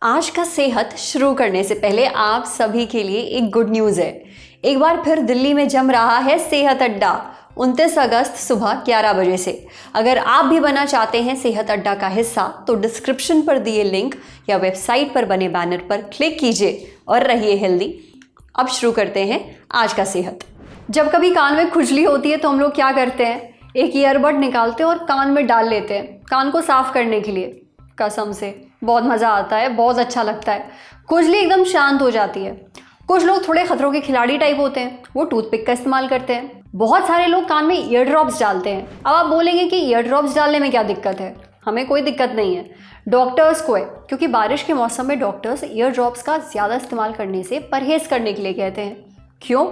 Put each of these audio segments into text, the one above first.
आज का सेहत शुरू करने से पहले आप सभी के लिए एक गुड न्यूज़ है। एक बार फिर दिल्ली में जम रहा है सेहत अड्डा 29 अगस्त सुबह 11 बजे से। अगर आप भी बनना चाहते हैं सेहत अड्डा का हिस्सा तो डिस्क्रिप्शन पर दिए लिंक या वेबसाइट पर बने बैनर पर क्लिक कीजिए और रहिए हेल्दी। अब शुरू करते हैं आज का सेहत। जब कभी कान में खुजली होती है तो हम लोग क्या करते हैं, एक ईयरबड निकालते हैं और कान में डाल लेते हैं कान को साफ करने के लिए। कसम से बहुत मज़ा आता है, बहुत अच्छा लगता है, खुजली एकदम शांत हो जाती है। कुछ लोग थोड़े खतरों के खिलाड़ी टाइप होते हैं, वो टूथपिक का इस्तेमाल करते हैं। बहुत सारे लोग कान में ईयर ड्रॉप्स डालते हैं। अब आप बोलेंगे कि ईयर ड्रॉप्स डालने में क्या दिक्कत है। हमें कोई दिक्कत नहीं है, डॉक्टर्स को है, क्योंकि बारिश के मौसम में डॉक्टर्स ईयर ड्रॉप्स का ज़्यादा इस्तेमाल करने से परहेज़ करने के लिए कहते हैं। क्यों,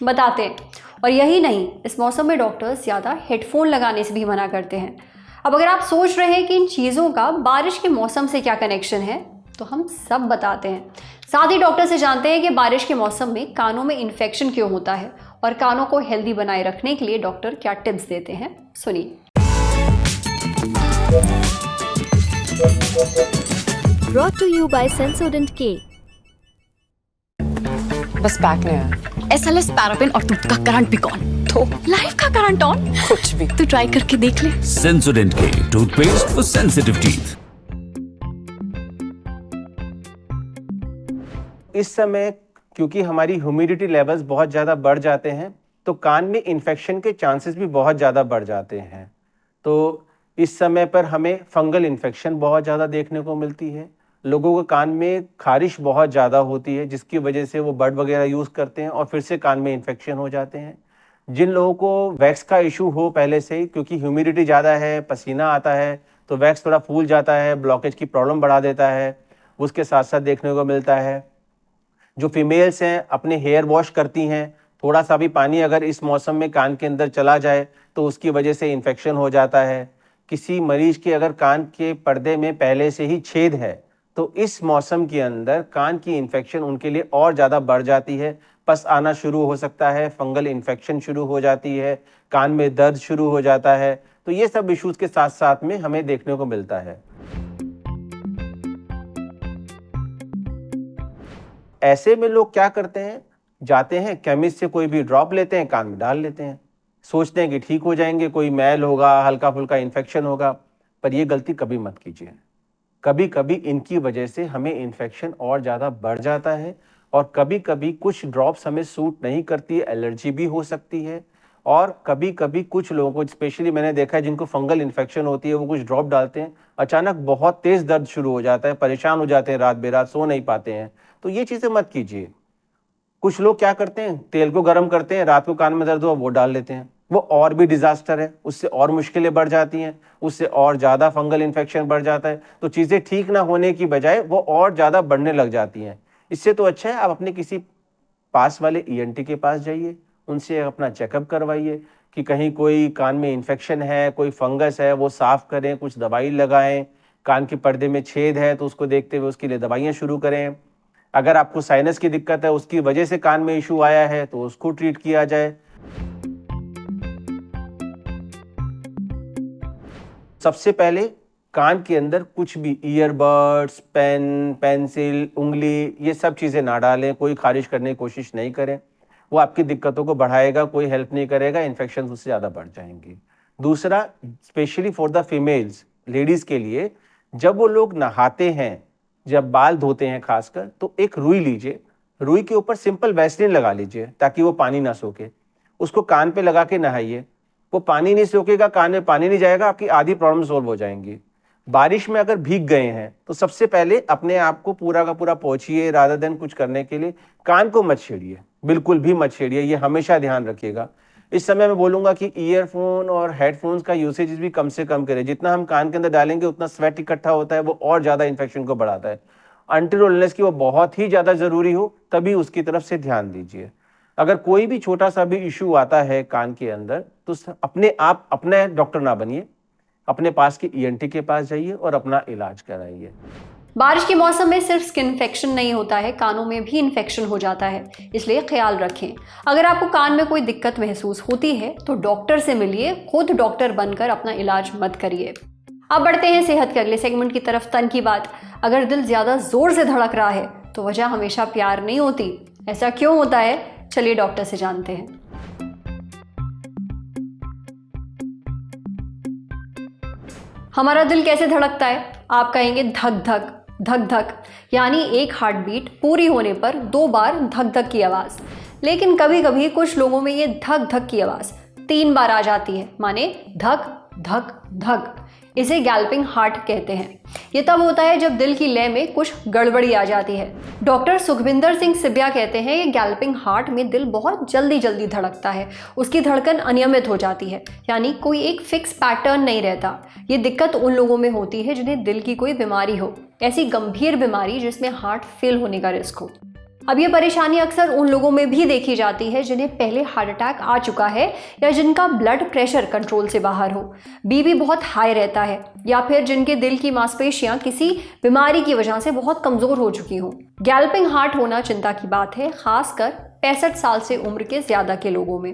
बताते हैं। और यही नहीं, इस मौसम में डॉक्टर्स ज़्यादा हेडफोन लगाने से भी मना करते हैं। अब अगर आप सोच रहे हैं कि इन चीज़ों का बारिश के मौसम से क्या कनेक्शन है, तो हम सब बताते हैं। साथ ही डॉक्टर से जानते हैं कि बारिश के मौसम में कानों में इन्फेक्शन क्यों होता है और कानों को हेल्दी बनाए रखने के लिए डॉक्टर क्या टिप्स देते हैं, सुनिए। Brought to you by Sensodyne K। बस बैक नहीं आया। SLS पैराफिन और दूध का करंट भी कौन, तो लाइफ का करंट ऑन, कुछ भी तो ट्राई करके देख ले। Sensodyne K toothpaste for sensitive teeth. इस समय क्योंकि हमारी ह्यूमिडिटी लेवल्स बहुत ज़्यादा बढ़ जाते हैं तो कान में इन्फेक्शन के चांसेस भी बहुत ज़्यादा बढ़ जाते हैं। तो इस समय पर हमें फंगल इन्फेक्शन बहुत ज़्यादा देखने को मिलती है। लोगों को कान में खारिश बहुत ज़्यादा होती है, जिसकी वजह से वो बड वगैरह यूज़ करते हैं और फिर से कान में इन्फेक्शन हो जाते हैं। जिन लोगों को वैक्स का इशू हो पहले से ही, क्योंकि ह्यूमिडिटी ज़्यादा है, पसीना आता है तो वैक्स थोड़ा फूल जाता है, ब्लॉकेज की प्रॉब्लम बढ़ा देता है। उसके साथ साथ देखने को मिलता है जो फीमेल्स हैं अपने हेयर वॉश करती हैं, थोड़ा सा भी पानी अगर इस मौसम में कान के अंदर चला जाए तो उसकी वजह से इन्फेक्शन हो जाता है। किसी मरीज के अगर कान के पर्दे में पहले से ही छेद है तो इस मौसम के अंदर कान की इन्फेक्शन उनके लिए और ज़्यादा बढ़ जाती है। पस आना शुरू हो सकता है, फंगल इन्फेक्शन शुरू हो जाती है, कान में दर्द शुरू हो जाता है। तो ये सब इश्यूज़ के साथ साथ में हमें देखने को मिलता है। ऐसे में लोग क्या करते हैं, जाते हैं केमिस्ट से कोई भी ड्रॉप लेते हैं, कान में डाल लेते हैं, सोचते हैं कि ठीक हो जाएंगे, कोई मैल होगा, हल्का फुल्का इन्फेक्शन होगा। पर ये गलती कभी मत कीजिए। कभी कभी इनकी वजह से हमें इन्फेक्शन और ज़्यादा बढ़ जाता है और कभी कभी कुछ ड्रॉप्स हमें सूट नहीं करती है, एलर्जी भी हो सकती है। और कभी कभी कुछ लोगों को, स्पेशली मैंने देखा है जिनको फंगल इन्फेक्शन होती है, वो कुछ ड्रॉप डालते हैं, अचानक बहुत तेज़ दर्द शुरू हो जाता है, परेशान हो जाते हैं, रात बेरात सो नहीं पाते हैं। तो ये चीज़ें मत कीजिए। कुछ लोग क्या करते हैं, तेल को गर्म करते हैं, रात को कान में दर्द हुआ वो डाल लेते हैं, वो और भी डिजास्टर है, उससे और मुश्किलें बढ़ जाती हैं, उससे और ज़्यादा फंगल इन्फेक्शन बढ़ जाता है। तो चीज़ें ठीक ना होने की बजाय वो और ज़्यादा बढ़ने लग जाती हैं। इससे तो अच्छा है आप अपने किसी पास वाले ENT के पास जाइए, उनसे अपना चेकअप करवाइए कि कहीं कोई कान में इन्फेक्शन है, कोई फंगस है, वो साफ़ करें, कुछ दवाई लगाएं। कान के पर्दे में छेद है तो उसको देखते हुए उसके लिए दवाइयाँ शुरू करें। अगर आपको साइनस की दिक्कत है, उसकी वजह से कान में इशू आया है तो उसको ट्रीट किया जाए। सबसे पहले कान के अंदर कुछ भी ईयरबड्स, पेन, पेंसिल, उंगली, ये सब चीज़ें ना डालें। कोई खारिज करने की कोशिश नहीं करें, वो आपकी दिक्कतों को बढ़ाएगा, कोई हेल्प नहीं करेगा, इन्फेक्शन उससे ज़्यादा बढ़ जाएंगी। दूसरा, specially for the females, ladies के लिए, जब वो लोग नहाते हैं, जब बाल धोते हैं खासकर, तो एक रुई लीजिए, रुई के ऊपर सिंपल वैसलीन लगा लीजिए ताकि वो पानी ना सोखे। उसको कान पे लगा के नहाइए, वो पानी नहीं सोखेगा, कान में पानी नहीं जाएगा, आपकी आधी प्रॉब्लम सॉल्व हो जाएंगी। बारिश में अगर भीग गए हैं तो सबसे पहले अपने आप को पूरा का पूरा पोंछिए, रादर देन कुछ करने के लिए कान को मत छेड़िए, बिल्कुल भी मत छेड़िए, ये हमेशा ध्यान रखिएगा। इस समय मैं बोलूँगा कि ईयरफोन और हेडफोन्स का यूसेज भी कम से कम करें। जितना हम कान के अंदर डालेंगे उतना स्वेट इकट्ठा होता है, वो और ज़्यादा इन्फेक्शन को बढ़ाता है। अनटिल अनलेस की वो बहुत ही ज़्यादा ज़रूरी हो तभी उसकी तरफ से ध्यान दीजिए। अगर कोई भी छोटा सा भी इशू आता है कान के अंदर तो अपने आप अपने डॉक्टर ना बनिए, अपने पास के ENT के पास जाइए और अपना इलाज कराइए। बारिश के मौसम में सिर्फ स्किन इन्फेक्शन नहीं होता है, कानों में भी इन्फेक्शन हो जाता है, इसलिए ख्याल रखें। अगर आपको कान में कोई दिक्कत महसूस होती है तो डॉक्टर से मिलिए, खुद डॉक्टर बनकर अपना इलाज मत करिए। अब बढ़ते हैं सेहत के अगले सेगमेंट की तरफ, तन की बात। अगर दिल ज़्यादा ज़ोर से धड़क रहा है तो वजह हमेशा प्यार नहीं होती। ऐसा क्यों होता है, चलिए डॉक्टर से जानते हैं। हमारा दिल कैसे धड़कता है? आप कहेंगे धक धक धक धक, यानी एक हार्ट बीट पूरी होने पर 2 बार धक धक की आवाज़। लेकिन कभी कभी कुछ लोगों में ये धक धक की आवाज़ 3 बार आ जाती है, माने धक धक धक। इसे गैल्पिंग हार्ट कहते हैं। ये तब होता है जब दिल की लय में कुछ गड़बड़ी आ जाती है। डॉक्टर सुखविंदर सिंह सिबिया कहते हैं कि गैल्पिंग हार्ट में दिल बहुत जल्दी जल्दी धड़कता है, उसकी धड़कन अनियमित हो जाती है, यानी कोई एक फिक्स पैटर्न नहीं रहता। ये दिक्कत उन लोगों में होती है जिन्हें दिल की कोई बीमारी हो, ऐसी गंभीर बीमारी जिसमें हार्ट फेल होने का रिस्क हो। अब ये परेशानी अक्सर उन लोगों में भी देखी जाती है जिन्हें पहले हार्ट अटैक आ चुका है या जिनका ब्लड प्रेशर कंट्रोल से बाहर हो, बीपी बहुत हाई रहता है, या फिर जिनके दिल की मांसपेशियां किसी बीमारी की वजह से बहुत कमज़ोर हो चुकी हों। गैल्पिंग हार्ट होना चिंता की बात है, खासकर 65 साल से उम्र के ज़्यादा के लोगों में।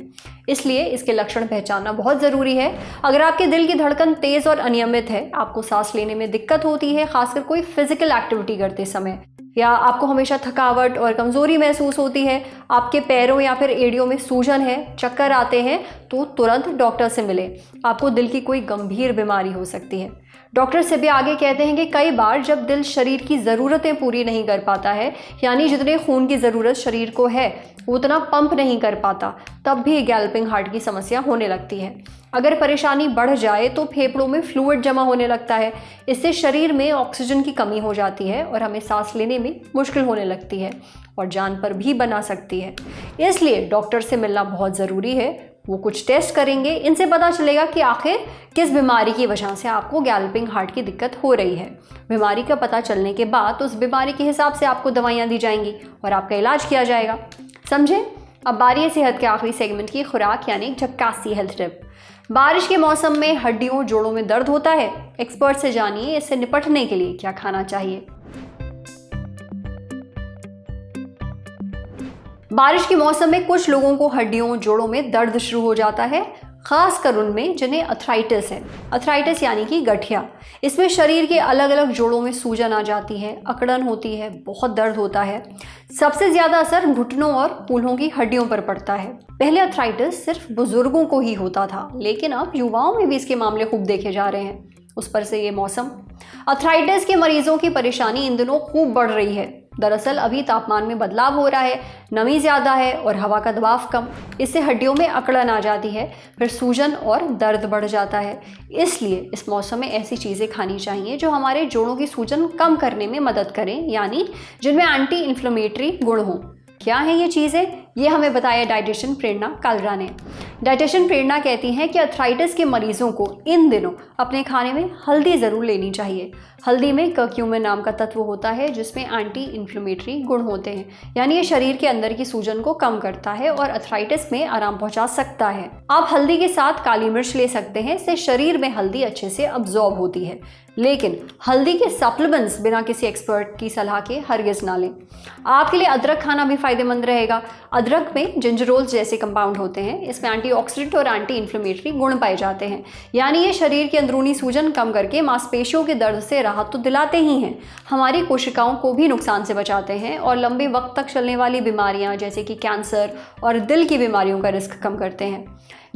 इसलिए इसके लक्षण पहचानना बहुत ज़रूरी है। अगर आपके दिल की धड़कन तेज़ और अनियमित है, आपको सांस लेने में दिक्कत होती है, खासकर कोई फिजिकल एक्टिविटी करते समय, या आपको हमेशा थकावट और कमज़ोरी महसूस होती है, आपके पैरों या फिर एड़ियों में सूजन है, चक्कर आते हैं, तो तुरंत डॉक्टर से मिलें। आपको दिल की कोई गंभीर बीमारी हो सकती है। डॉक्टर सिबिया आगे कहते हैं कि कई बार जब दिल शरीर की ज़रूरतें पूरी नहीं कर पाता है, यानी जितने खून की ज़रूरत शरीर को है उतना पंप नहीं कर पाता, तब भी गैल्पिंग हार्ट की समस्या होने लगती है। अगर परेशानी बढ़ जाए तो फेफड़ों में फ्लूइड जमा होने लगता है, इससे शरीर में ऑक्सीजन की कमी हो जाती है और हमें सांस लेने में मुश्किल होने लगती है और जान पर भी बना सकती है। इसलिए डॉक्टर से मिलना बहुत ज़रूरी है। वो कुछ टेस्ट करेंगे, इनसे पता चलेगा कि आखिर किस बीमारी की वजह से आपको गैल्पिंग हार्ट की दिक्कत हो रही है। बीमारी का पता चलने के बाद उस बीमारी के हिसाब से आपको दवाइयाँ दी जाएंगी और आपका इलाज किया जाएगा। समझे? अब बारी है सेहत के आखिरी सेगमेंट की, खुराक यानी झक्कासी हेल्थ टिप। बारिश के मौसम में हड्डियों जोड़ों में दर्द होता है, एक्सपर्ट से जानिए इससे निपटने के लिए क्या खाना चाहिए। बारिश के मौसम में कुछ लोगों को हड्डियों जोड़ों में दर्द शुरू हो जाता है, खासकर उनमें जिन्हें अर्थराइटिस है। अर्थराइटिस यानी कि गठिया। इसमें शरीर के अलग अलग जोड़ों में सूजन आ जाती है, अकड़न होती है, बहुत दर्द होता है। सबसे ज़्यादा असर घुटनों और कूल्हों की हड्डियों पर पड़ता है। पहले अर्थराइटिस सिर्फ बुजुर्गों को ही होता था, लेकिन अब युवाओं में भी इसके मामले खूब देखे जा रहे हैं। उस पर से ये मौसम। अर्थराइटिस के मरीजों की परेशानी इन दिनों खूब बढ़ रही है। दरअसल अभी तापमान में बदलाव हो रहा है, नमी ज़्यादा है और हवा का दबाव कम। इससे हड्डियों में अकड़न आ जाती है, फिर सूजन और दर्द बढ़ जाता है। इसलिए इस मौसम में ऐसी चीज़ें खानी चाहिए जो हमारे जोड़ों की सूजन कम करने में मदद करें, यानी जिनमें एंटी इन्फ्लेमेटरी गुण हों। क्या है ये चीज़ें? ये हमें बताया डाइटिशियन प्रेरणा कालरा ने। डाइटिशियन प्रेरणा कहती हैं कि अर्थराइटिस के मरीजों को इन दिनों अपने खाने में हल्दी ज़रूर लेनी चाहिए। हल्दी में कर्क्यूमिन नाम का तत्व होता है जिसमें एंटी इन्फ्लेमेटरी गुण होते हैं, यानी ये शरीर के अंदर की सूजन को कम करता है और अर्थराइटिस में आराम पहुंचा सकता है। आप हल्दी के साथ काली मिर्च ले सकते हैं, इससे शरीर में हल्दी अच्छे से अब्जॉर्ब होती है। लेकिन हल्दी के सप्लीमेंट्स बिना किसी एक्सपर्ट की सलाह के हरगिज़ ना लें। आपके लिए अदरक खाना भी फायदेमंद रहेगा। अदरक में जिंजरोल जैसे कंपाउंड होते हैं, इसमें एंटीऑक्सीडेंट और एंटी इन्फ्लेमेटरी गुण पाए जाते हैं, यानी ये शरीर की अंदरूनी सूजन कम करके मांसपेशियों के दर्द से राहत तो दिलाते ही हैं, हमारी कोशिकाओं को भी नुकसान से बचाते हैं और लंबे वक्त तक चलने वाली बीमारियां जैसे कि कैंसर और दिल की बीमारियों का रिस्क कम करते हैं।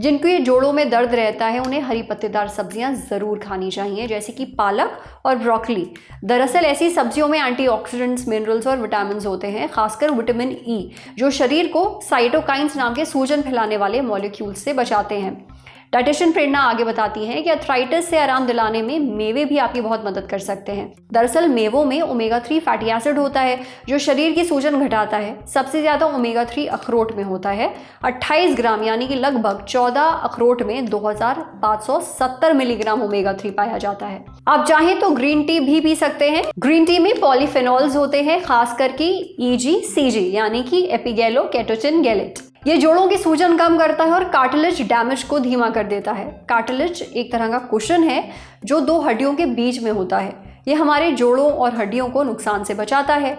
जिनको जोड़ों में दर्द रहता है उन्हें हरी पत्तेदार सब्जियां ज़रूर खानी चाहिए, जैसे कि पालक और ब्रोकली। दरअसल ऐसी सब्जियों में एंटीऑक्सीडेंट्स, मिनरल्स और विटामिन होते हैं, खासकर विटामिन ई, जो शरीर को साइटोकाइन्स नाम के सूजन फैलाने वाले मॉलिक्यूल्स से बचाते हैं। डाइटिशियन प्रेरणा आगे बताती हैं कि अर्थराइटिस से आराम दिलाने में मेवे भी आपकी बहुत मदद कर सकते हैं। दरअसल मेवों में ओमेगा 3 फैटी एसिड होता है जो शरीर की सूजन घटाता है। सबसे ज़्यादा ओमेगा 3 अखरोट में होता है, 28 ग्राम यानी कि लगभग 14 अखरोट में 2570 मिलीग्राम ओमेगा 3 पाया जाता है। आप चाहें तो ग्रीन टी भी पी सकते हैं। ग्रीन टी में पॉलीफेनॉल्स होते हैं, खास करके EGCG यानी कि एपिगैलो कैटोचिन गैलेट। ये जोड़ों की सूजन कम करता है और कार्टिलेज डैमेज को धीमा कर देता है। कार्टिलेज एक तरह का कुशन है जो दो हड्डियों के बीच में होता है। ये हमारे जोड़ों और हड्डियों को नुकसान से बचाता है।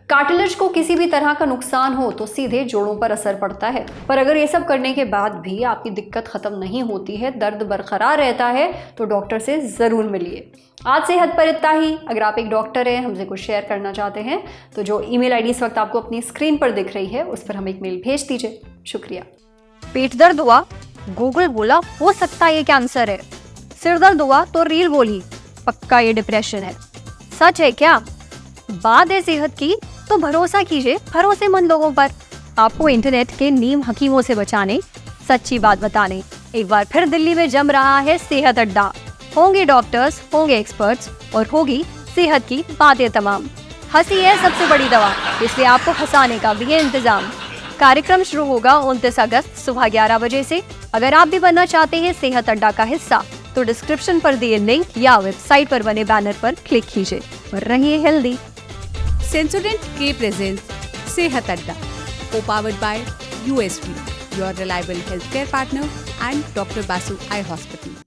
कार्टिलेज को किसी भी तरह का नुकसान हो तो सीधे जोड़ों पर असर पड़ता है। पर अगर ये सब करने के बाद भी आपकी दिक्कत खत्म नहीं होती है, दर्द बरकरार रहता है, तो डॉक्टर से ज़रूर मिलिए। आज सेहत पर इतना ही। अगर आप एक डॉक्टर हैं, हमसे कुछ शेयर करना चाहते हैं, तो जो ईमेल आईडी इस वक्त आपको अपनी स्क्रीन पर दिख रही है, उस पर हमें एक मेल भेज दीजिए। शुक्रिया। पेट दर्द हुआ, गूगल बोला हो सकता है ये कैंसर है। सिर दर्द हुआ तो रील बोली पक्का ये डिप्रेशन है। सच है क्या? बात है सेहत की तो भरोसा कीजिए भरोसेमंद लोगों पर। आपको इंटरनेट के नीम हकीमों से बचाने, सच्ची बात बताने एक बार फिर दिल्ली में जम रहा है सेहत अड्डा। होंगे डॉक्टर्स, होंगे एक्सपर्ट्स और होगी सेहत की बातें तमाम। हंसी है सबसे बड़ी दवा, इसलिए आपको हंसाने का भी है इंतजाम। कार्यक्रम शुरू होगा 29 अगस्त सुबह 11 बजे से। अगर आप भी बनना चाहते हैं सेहत अड्डा का हिस्सा तो डिस्क्रिप्शन पर दिए लिंक या वेबसाइट पर बने बैनर पर क्लिक कीजिए और रहिए healthy. Sensodent K presents Sehat Adda, co-powered by USV, your reliable healthcare partner, and Dr. Basu Eye Hospital.